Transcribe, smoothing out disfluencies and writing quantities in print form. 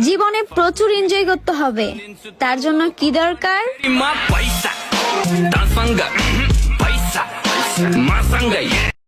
জীবনে প্রচুর এনজয় করতে হবে, তার জন্য কি দরকার? Paisa, tan sanga, paisa, masanga, yeah.